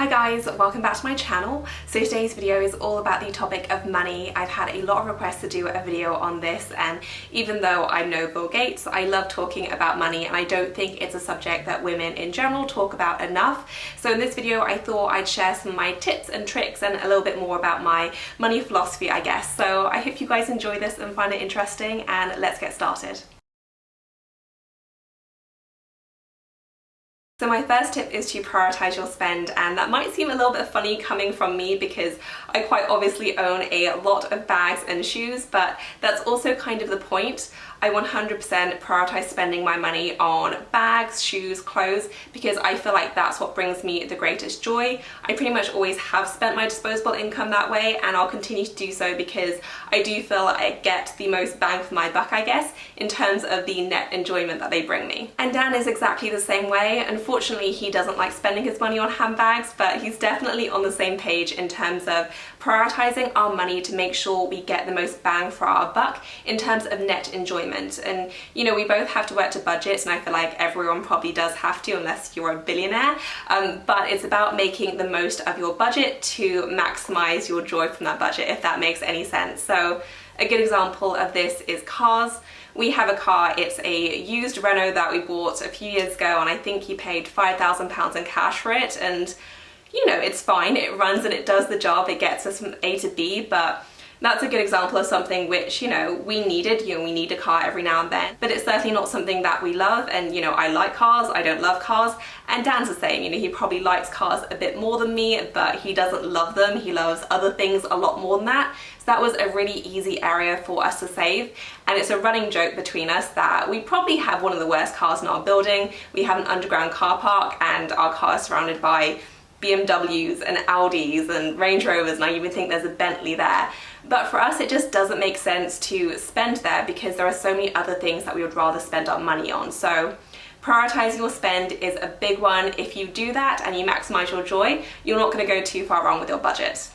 Hi guys, welcome back to my channel. So today's video is all about the topic of money. I've had a lot of requests to do a video on this, and even though I know Bill Gates, I love talking about money and I don't think it's a subject that women in general talk about enough. So in this video I thought I'd share some of my tips and tricks and a little bit more about my money philosophy, I guess. So I hope you guys enjoy this and find it interesting, and let's get started. So my first tip is to prioritize your spend, and that might seem a little bit funny coming from me because I quite obviously own a lot of bags and shoes, but that's also kind of the point. I 100% prioritize spending my money on bags, shoes, clothes, because I feel like that's what brings me the greatest joy. I pretty much always have spent my disposable income that way, and I'll continue to do so because I do feel I get the most bang for my buck, I guess, in terms of the net enjoyment that they bring me. And Dan is exactly the same way. Unfortunately, he doesn't like spending his money on handbags, but he's definitely on the same page in terms of prioritizing our money to make sure we get the most bang for our buck in terms of net enjoyment. And you know, we both have to work to budgets, and I feel like everyone probably does have to unless you're a billionaire, but it's about making the most of your budget to maximize your joy from that budget, if that makes any sense. So a good example of this is cars. We have a car, it's a used Renault that we bought a few years ago, and I think he paid £5,000 in cash for it, and you know, it's fine, it runs and it does the job, it gets us from A to B, but that's a good example of something which, you know, we needed. You know, we need a car every now and then, but it's certainly not something that we love. And you know, I like cars, I don't love cars, and Dan's the same. You know, he probably likes cars a bit more than me, but he doesn't love them. He loves other things a lot more than that. So that was a really easy area for us to save, and it's a running joke between us that we probably have one of the worst cars in our building. We have an underground car park, and our car is surrounded by BMWs and Audis and Range Rovers, and I even think there's a Bentley there. But for us, it just doesn't make sense to spend there because there are so many other things that we would rather spend our money on. So prioritizing your spend is a big one. If you do that and you maximize your joy, you're not going to go too far wrong with your budget.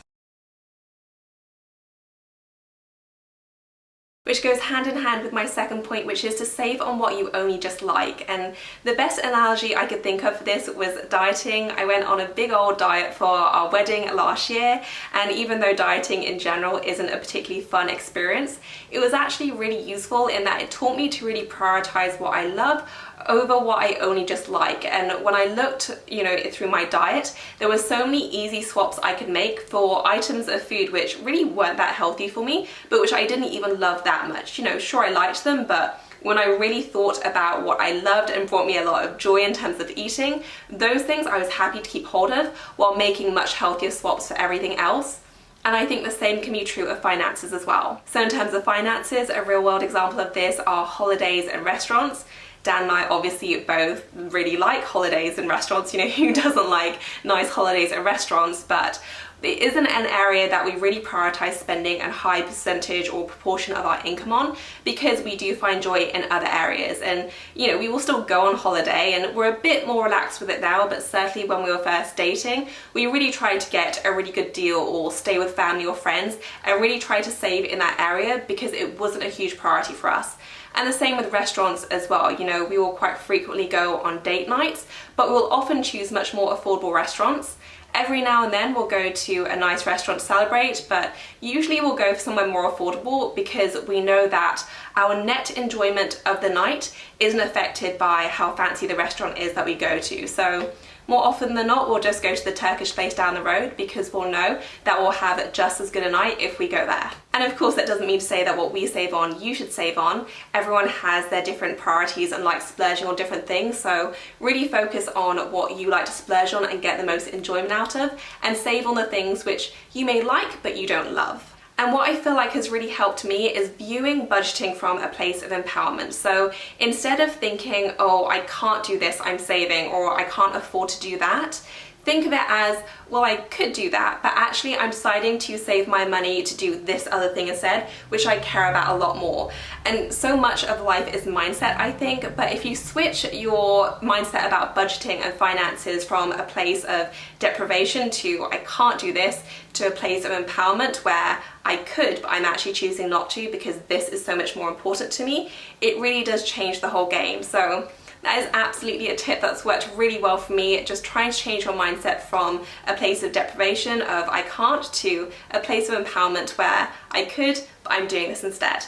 Which goes hand in hand with my second point, which is to save on what you only just like. And the best analogy I could think of for this was dieting. I went on a big old diet for our wedding last year, and even though dieting in general isn't a particularly fun experience, it was actually really useful in that it taught me to really prioritize what I love over what I only just like. And when I looked, you know, through my diet, there were so many easy swaps I could make for items of food which really weren't that healthy for me, but which I didn't even love that much. You know, sure, I liked them, but when I really thought about what I loved and brought me a lot of joy in terms of eating, those things I was happy to keep hold of while making much healthier swaps for everything else. And I think the same can be true of finances as well. So in terms of finances, a real world example of this are holidays and restaurants. Dan and I obviously both really like holidays and restaurants. You know, who doesn't like nice holidays and restaurants? But it isn't an area that we really prioritize spending a high percentage or proportion of our income on, because we do find joy in other areas. And you know, we will still go on holiday, and we're a bit more relaxed with it now, but certainly when we were first dating, we really tried to get a really good deal or stay with family or friends and really try to save in that area because it wasn't a huge priority for us. And the same with restaurants as well. You know, we will quite frequently go on date nights, but we'll often choose much more affordable restaurants. Every now and then we'll go to a nice restaurant to celebrate, but usually we'll go for somewhere more affordable because we know that our net enjoyment of the night isn't affected by how fancy the restaurant is that we go to. So more often than not, we'll just go to the Turkish place down the road because we'll know that we'll have just as good a night if we go there. And of course, that doesn't mean to say that what we save on, you should save on. Everyone has their different priorities and likes splurging on different things. So really focus on what you like to splurge on and get the most enjoyment out of, and save on the things which you may like but you don't love. And what I feel like has really helped me is viewing budgeting from a place of empowerment. So instead of thinking, oh, I can't do this, I'm saving, or I can't afford to do that, think of it as, well, I could do that, but actually I'm deciding to save my money to do this other thing instead, which I care about a lot more. And so much of life is mindset, I think, but if you switch your mindset about budgeting and finances from a place of deprivation to I can't do this, to a place of empowerment where I could, but I'm actually choosing not to because this is so much more important to me, it really does change the whole game. So That is absolutely a tip that's worked really well for me, just trying to change your mindset from a place of deprivation of I can't to a place of empowerment where I could, but I'm doing this instead.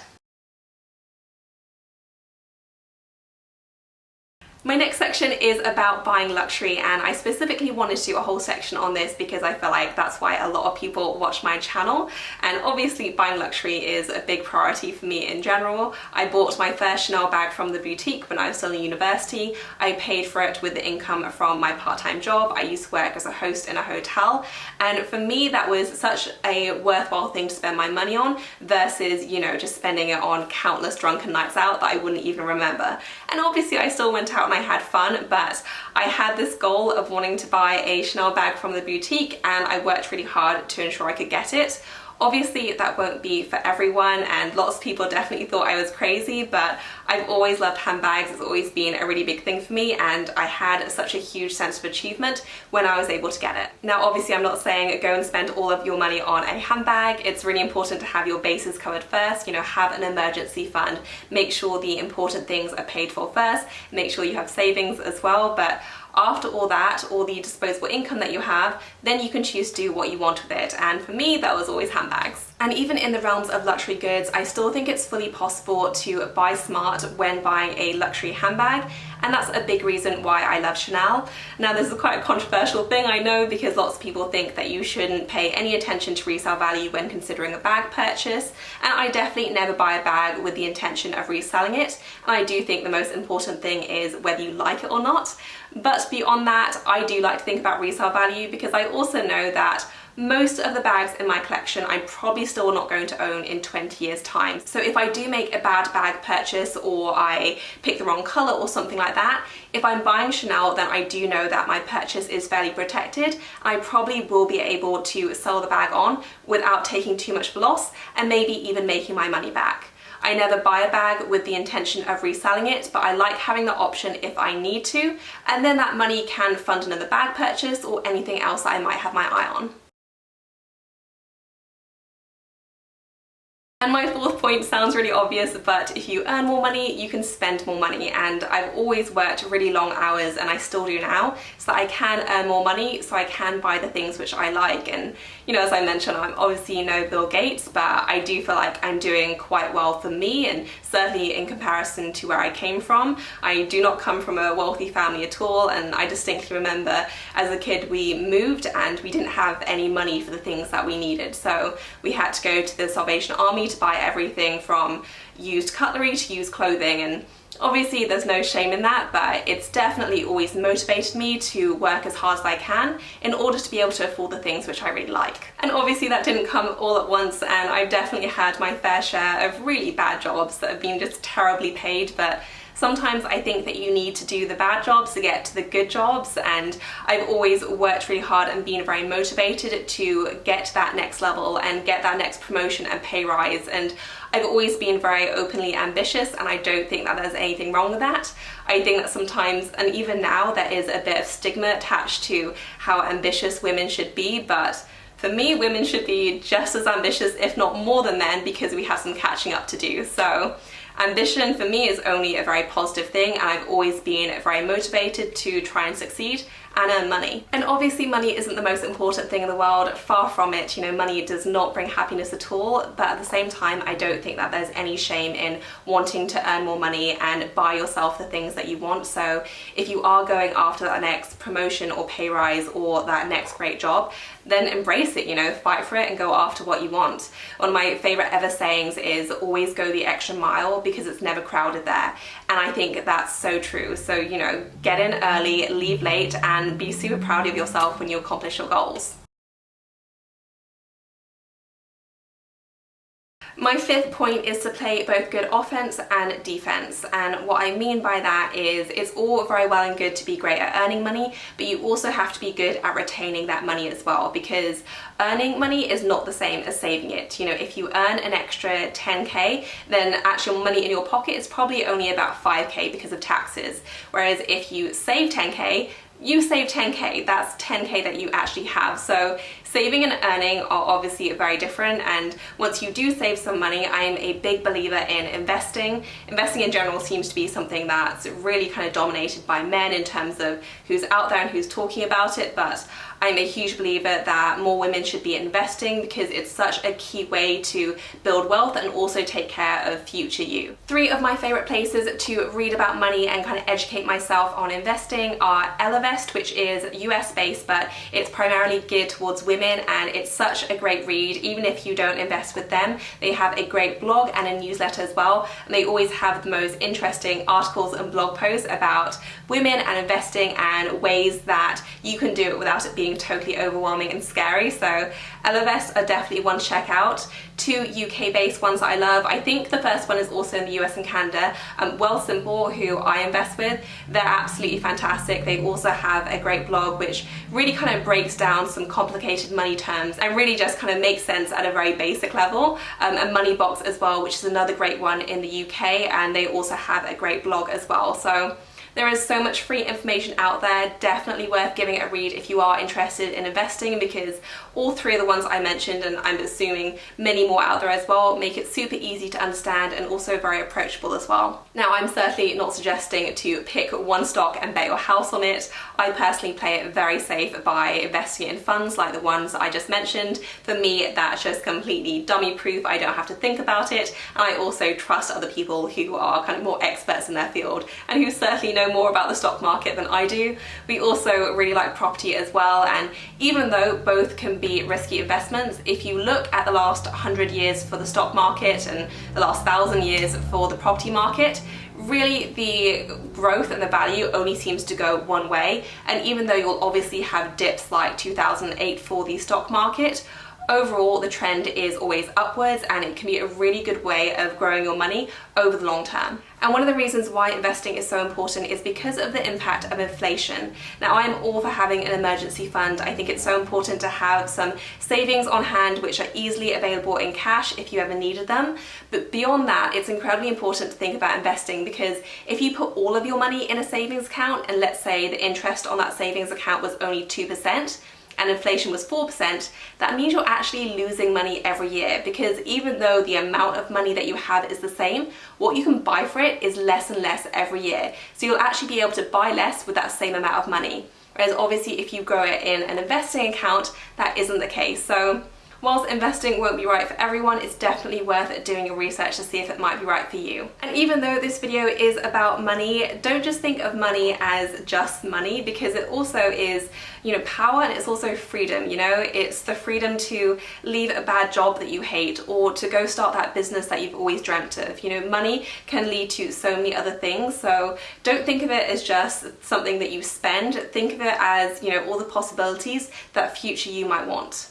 My next section is about buying luxury, and I specifically wanted to do a whole section on this because I feel like that's why a lot of people watch my channel, and obviously buying luxury is a big priority for me in general. I bought my first Chanel bag from the boutique when I was still in university. I paid for it with the income from my part-time job. I used to work as a host in a hotel, and for me that was such a worthwhile thing to spend my money on versus, you know, just spending it on countless drunken nights out that I wouldn't even remember. And obviously I still went out and I had fun, but I had this goal of wanting to buy a Chanel bag from the boutique, and I worked really hard to ensure I could get it. Obviously that won't be for everyone, and lots of people definitely thought I was crazy, but I've always loved handbags. It's always been a really big thing for me, and I had such a huge sense of achievement when I was able to get it. Now obviously I'm not saying go and spend all of your money on a handbag. It's really important to have your bases covered first, you know, have an emergency fund, make sure the important things are paid for first, make sure you have savings as well, but after all that, all the disposable income that you have, then you can choose to do what you want with it. And for me, that was always handbags. And even in the realms of luxury goods, I still think it's fully possible to buy smart when buying a luxury handbag. And that's a big reason why I love Chanel. Now this is quite a controversial thing, I know, because lots of people think that you shouldn't pay any attention to resale value when considering a bag purchase. And I definitely never buy a bag with the intention of reselling it. And I do think the most important thing is whether you like it or not. But beyond that, I do like to think about resale value because I also know that most of the bags in my collection I'm probably still not going to own in 20 years time. So if I do make a bad bag purchase, or I pick the wrong color or something like that, if I'm buying Chanel, then I do know that my purchase is fairly protected. I probably will be able to sell the bag on without taking too much loss, and maybe even making my money back. I never buy a bag with the intention of reselling it, but I like having the option if I need to, and then that money can fund another bag purchase or anything else that I might have my eye on. And my fourth point sounds really obvious, but if you earn more money, you can spend more money. And I've always worked really long hours, and I still do now, so that I can earn more money, so I can buy the things which I like. And, you know, as I mentioned, I'm obviously no Bill Gates, but I do feel like I'm doing quite well for me, and certainly in comparison to where I came from. I do not come from a wealthy family at all, and I distinctly remember as a kid we moved and we didn't have any money for the things that we needed. So we had to go to the Salvation Army to buy everything from used cutlery to used clothing, and obviously there's no shame in that, but it's definitely always motivated me to work as hard as I can in order to be able to afford the things which I really like. And obviously that didn't come all at once, and I've definitely had my fair share of really bad jobs that have been just terribly paid, but sometimes I think that you need to do the bad jobs to get to the good jobs, and I've always worked really hard and been very motivated to get to that next level and get that next promotion and pay rise, and I've always been very openly ambitious, and I don't think that there's anything wrong with that. I think that sometimes, and even now, there is a bit of stigma attached to how ambitious women should be, but for me, women should be just as ambitious, if not more than men, because we have some catching up to do. So ambition for me is only a very positive thing, and I've always been very motivated to try and succeed and earn money. And obviously money isn't the most important thing in the world, far from it. You know, money does not bring happiness at all, but at the same time I don't think that there's any shame in wanting to earn more money and buy yourself the things that you want. So if you are going after that next promotion or pay rise or that next great job, then embrace it, you know, fight for it and go after what you want. One of my favorite ever sayings is always go the extra mile because it's never crowded there. And I think that's so true. So, you know, get in early, leave late, and be super proud of yourself when you accomplish your goals. My fifth point is to play both good offense and defense, and what I mean by that is it's all very well and good to be great at earning money, but you also have to be good at retaining that money as well, because earning money is not the same as saving it. You know, if you earn an extra 10k, then actual money in your pocket is probably only about 5k because of taxes, whereas if you save 10k, you save 10k, that's 10k that you actually have. So saving and earning are obviously very different, and once you do save some money, I am a big believer in investing. Investing in general seems to be something that's really kind of dominated by men in terms of who's out there and who's talking about it, but I'm a huge believer that more women should be investing because it's such a key way to build wealth and also take care of future you. 3 of my favorite places to read about money and kind of educate myself on investing are Ellevest, which is US based, but it's primarily geared towards women, and it's such a great read. Even if you don't invest with them, they have a great blog and a newsletter as well, and they always have the most interesting articles and blog posts about women and investing and ways that you can do it without it being totally overwhelming and scary. So Ellevest are definitely one to check out. 2 UK based ones that I love. I think the first one is also in the US and Canada. Wealthsimple, who I invest with, they're absolutely fantastic. They also have a great blog which really kind of breaks down some complicated money terms and really just kind of makes sense at a very basic level. And Moneybox as well, which is another great one in the UK, and they also have a great blog as well. So there is so much free information out there, definitely worth giving it a read if you are interested in investing, because all 3 of the ones I mentioned, and I'm assuming many more out there as well, make it super easy to understand and also very approachable as well. Now, I'm certainly not suggesting to pick one stock and bet your house on it. I personally play it very safe by investing in funds like the ones that I just mentioned. For me, that's just completely dummy proof. I don't have to think about it, and I also trust other people who are kind of more experts in their field and who certainly know more about the stock market than I do. We also really like property as well, and even though both can be risky investments, if you look at the last 100 years for the stock market and the last 1,000 years for the property market, really the growth and the value only seems to go one way. And even though you'll obviously have dips like 2008 for the stock market, overall the trend is always upwards, and it can be a really good way of growing your money over the long term. And one of the reasons why investing is so important is because of the impact of inflation. Now, I'm all for having an emergency fund. I think it's so important to have some savings on hand which are easily available in cash if you ever needed them. But beyond that, it's incredibly important to think about investing, because if you put all of your money in a savings account, and let's say the interest on that savings account was only 2%, and inflation was 4%, that means you're actually losing money every year, because even though the amount of money that you have is the same, what you can buy for it is less and less every year. So you'll actually be able to buy less with that same amount of money. Whereas obviously if you grow it in an investing account, that isn't the case. So whilst investing won't be right for everyone, it's definitely worth doing your research to see if it might be right for you. And even though this video is about money, don't just think of money as just money, because it also is, power, and it's also freedom. It's the freedom to leave a bad job that you hate, or to go start that business that you've always dreamt of. Money can lead to so many other things, so don't think of it as just something that you spend. Think of it as, all the possibilities that future you might want.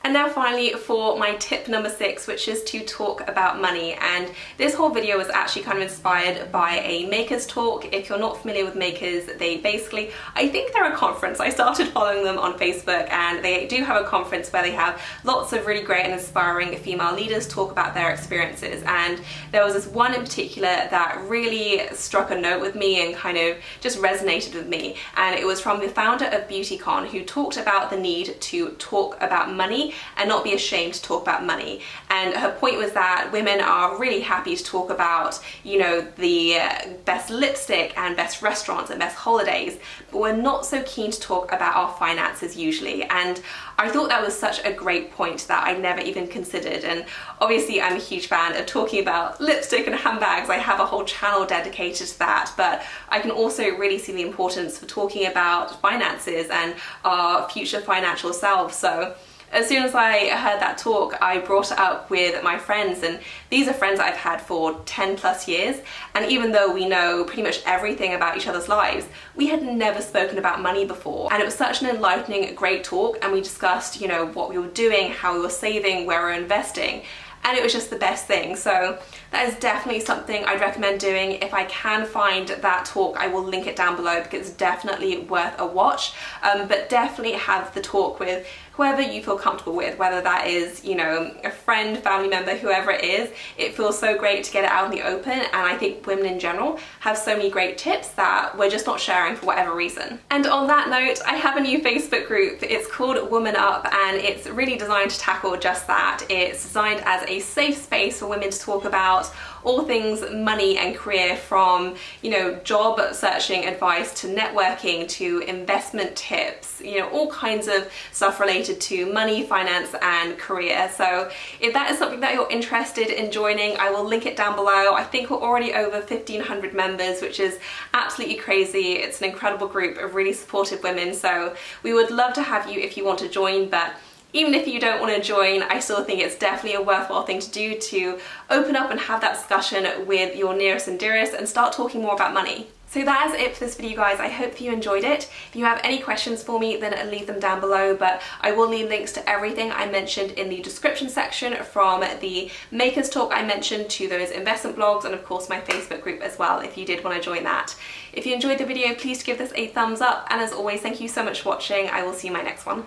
And now finally for my tip number 6, which is to talk about money. And this whole video was actually kind of inspired by a Makers talk. If you're not familiar with Makers, they basically, I think they're a conference. I started following them on Facebook, and they do have a conference where they have lots of really great and inspiring female leaders talk about their experiences. And there was this one in particular that really struck a note with me and kind of just resonated with me. And it was from the founder of BeautyCon, who talked about the need to talk about money and not be ashamed to talk about money. And her point was that women are really happy to talk about, the best lipstick and best restaurants and best holidays, but we're not so keen to talk about our finances usually. And I thought that was such a great point that I never even considered. And obviously I'm a huge fan of talking about lipstick and handbags. I have a whole channel dedicated to that, but I can also really see the importance for talking about finances and our future financial selves. So as soon as I heard that talk, I brought it up with my friends, and these are friends I've had for 10 plus years, and even though we know pretty much everything about each other's lives, we had never spoken about money before. And it was such an enlightening, great talk, and we discussed, what we were doing, how we were saving, where we were investing. and it was just the best thing. So that is definitely something I'd recommend doing. If I can find that talk, I will link it down below because it's definitely worth a watch. But definitely have the talk with whoever you feel comfortable with, whether that is, you know, a friend, family member, whoever it is. It feels so great to get it out in the open, and I think women in general have so many great tips that we're just not sharing for whatever reason. And on that note, I have a new Facebook group. It's called Woman Up, and it's really designed to tackle just that. It's designed as a safe space for women to talk about all things money and career, from, you know, job searching advice to networking to investment tips, you know, all kinds of stuff related to money, finance and career. So if that is something that you're interested in joining, I will link it down below. I think we're already over 1,500 members, which is absolutely crazy. It's an incredible group of really supportive women, so we would love to have you if you want to join. But even if you don't want to join, I still think it's definitely a worthwhile thing to do, to open up and have that discussion with your nearest and dearest and start talking more about money. So that is it for this video, guys. I hope you enjoyed it. If you have any questions for me, then leave them down below, but I will leave links to everything I mentioned in the description section, from the Makers Talk I mentioned to those investment blogs, and of course my Facebook group as well, if you did want to join that. If you enjoyed the video, please give this a thumbs up, and as always, thank you so much for watching. I will see you in my next one.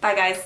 Bye, guys.